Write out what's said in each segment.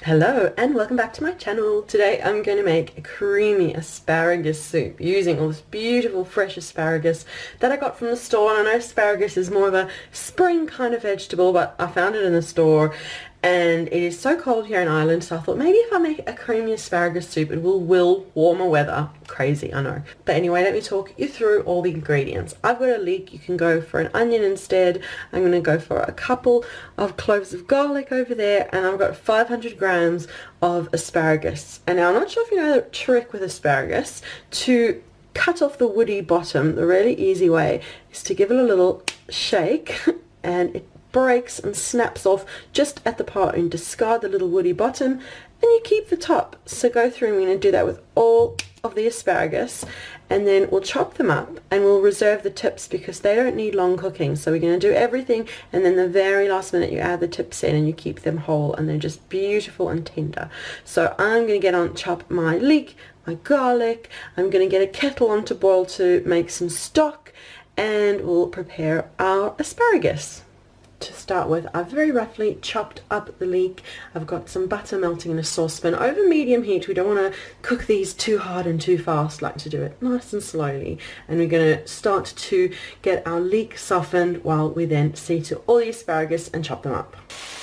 Hello and welcome back to my channel. Today I'm going to make a creamy asparagus soup using all this beautiful fresh asparagus that I got from the store. And I know asparagus is more of a spring kind of vegetable, but I found it in the store and it is so cold here in Ireland, so I thought maybe if I make a creamy asparagus soup it will warmer weather. Crazy, I know. But anyway, let me talk you through all the ingredients. I've got a leek. You can go for an onion instead. I'm going to go for a couple of cloves of garlic over there, and I've got 500 grams of asparagus. And now I'm not sure if you know the trick with asparagus to cut off the woody bottom. The really easy way is to give it a little shake and it breaks and snaps off just at the part, and discard the little woody bottom and you keep the top. So go through and we're going to do that with all of the asparagus, and then we'll chop them up and we'll reserve the tips because they don't need long cooking. So we're going to do everything, and then the very last minute you add the tips in and you keep them whole and they're just beautiful and tender. So I'm going to get on, chop my leek, my garlic. I'm going to get a kettle on to boil to make some stock, and we'll prepare our asparagus. To start with, I've very roughly chopped up the leek. I've got some butter melting in a saucepan over medium heat. We don't want to cook these too hard and too fast, like to do it nice and slowly. And we're going to start to get our leek softened while we then see to all the asparagus and chop them up.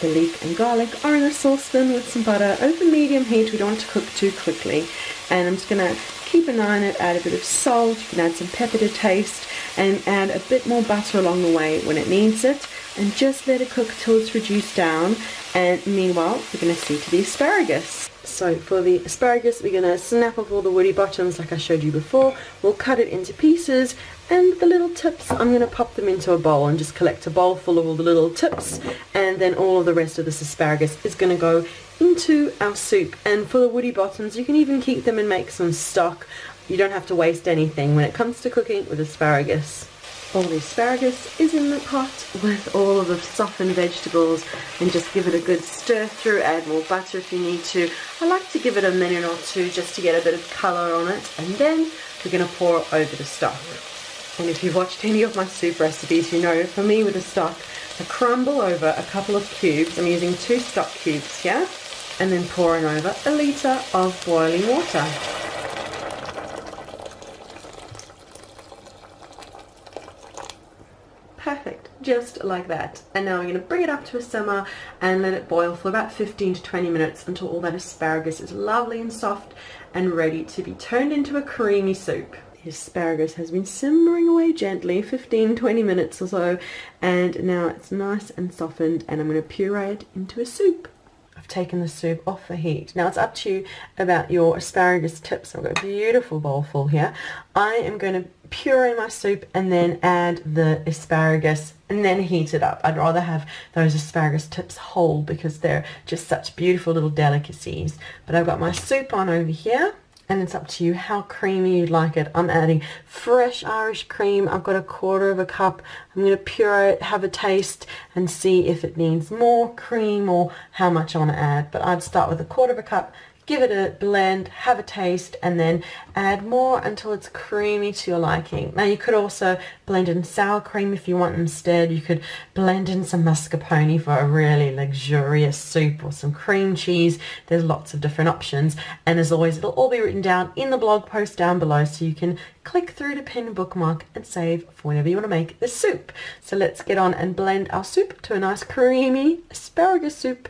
The leek and garlic are in a saucepan with some butter over medium heat. We don't want to cook too quickly. And I'm just going to keep an eye on it, add a bit of salt, you can add some pepper to taste, and add a bit more butter along the way when it needs it, and just let it cook till it's reduced down. And meanwhile we're going to see to the asparagus. So for the asparagus, we're going to snap off all the woody bottoms like I showed you before. We'll cut it into pieces, and the little tips, I'm going to pop them into a bowl and just collect a bowl full of all the little tips, and then all of the rest of this asparagus is going to go into our soup. And for the woody bottoms, you can even keep them and make some stock. You don't have to waste anything when it comes to cooking with asparagus. All the asparagus is in the pot with all of the softened vegetables, and just give it a good stir through. Add more butter if you need to. I like to give it a minute or two just to get a bit of colour on it, and then we're going to pour over the stock. And if you've watched any of my soup recipes, you know for me with the stock, I crumble over a couple of cubes. I'm using 2 stock cubes here, and then pouring over a litre of boiling water. Perfect, just like that. And now we're going to bring it up to a simmer and let it boil for about 15 to 20 minutes until all that asparagus is lovely and soft and ready to be turned into a creamy soup. The asparagus has been simmering away gently 15-20 minutes or so, and now it's nice and softened, and I'm going to puree it into a soup. I've taken the soup off the heat. Now it's up to you about your asparagus tips. I've got a beautiful bowl full here. I am going to puree my soup and then add the asparagus and then heat it up. I'd rather have those asparagus tips whole because they're just such beautiful little delicacies. But I've got my soup on over here, and it's up to you how creamy you'd like it. I'm adding fresh Irish cream. I've got 1/4 cup. I'm going to puree it, have a taste, and see if it needs more cream or how much I want to add. But I'd start with 1/4 cup, give it a blend, have a taste, and then add more until it's creamy to your liking. Now you could also blend in sour cream if you want instead. You could blend in some mascarpone for a really luxurious soup, or some cream cheese. There's lots of different options, and as always it'll all be written down in the blog post down below, so you can click through to pin, bookmark, and save for whenever you want to make this soup. So let's get on and blend our soup to a nice creamy asparagus soup.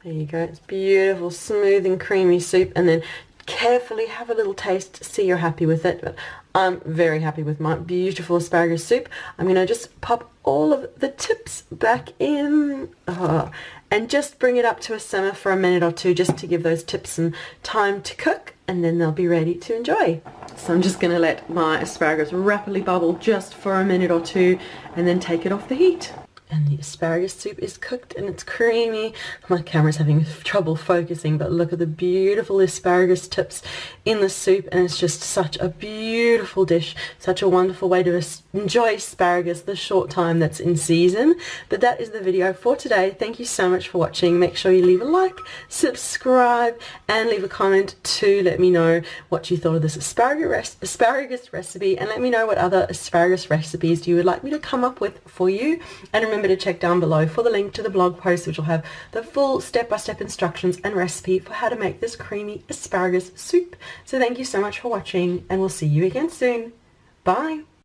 There you go, it's beautiful, smooth and creamy soup. And then carefully have a little taste, see you're happy with it. But I'm very happy with my beautiful asparagus soup. I'm going to just pop all of the tips back in and just bring it up to a simmer for a minute or two, just to give those tips some time to cook, and then they'll be ready to enjoy. So I'm just going to let my asparagus rapidly bubble just for a minute or two and then take it off the heat. and the asparagus soup is cooked and it's creamy. My camera's having trouble focusing, but look at the beautiful asparagus tips in the soup, and it's just such a beautiful dish, such a wonderful way to enjoy asparagus the short time that's in season. But that is the video for today. Thank you so much for watching. Make sure you leave a like, subscribe, and leave a comment to let me know what you thought of this asparagus recipe, and let me know what other asparagus recipes you would like me to come up with for you. And remember to check down below for the link to the blog post, which will have the full step-by-step instructions and recipe for how to make this creamy asparagus soup. So thank you so much for watching, and we'll see you again soon. Bye!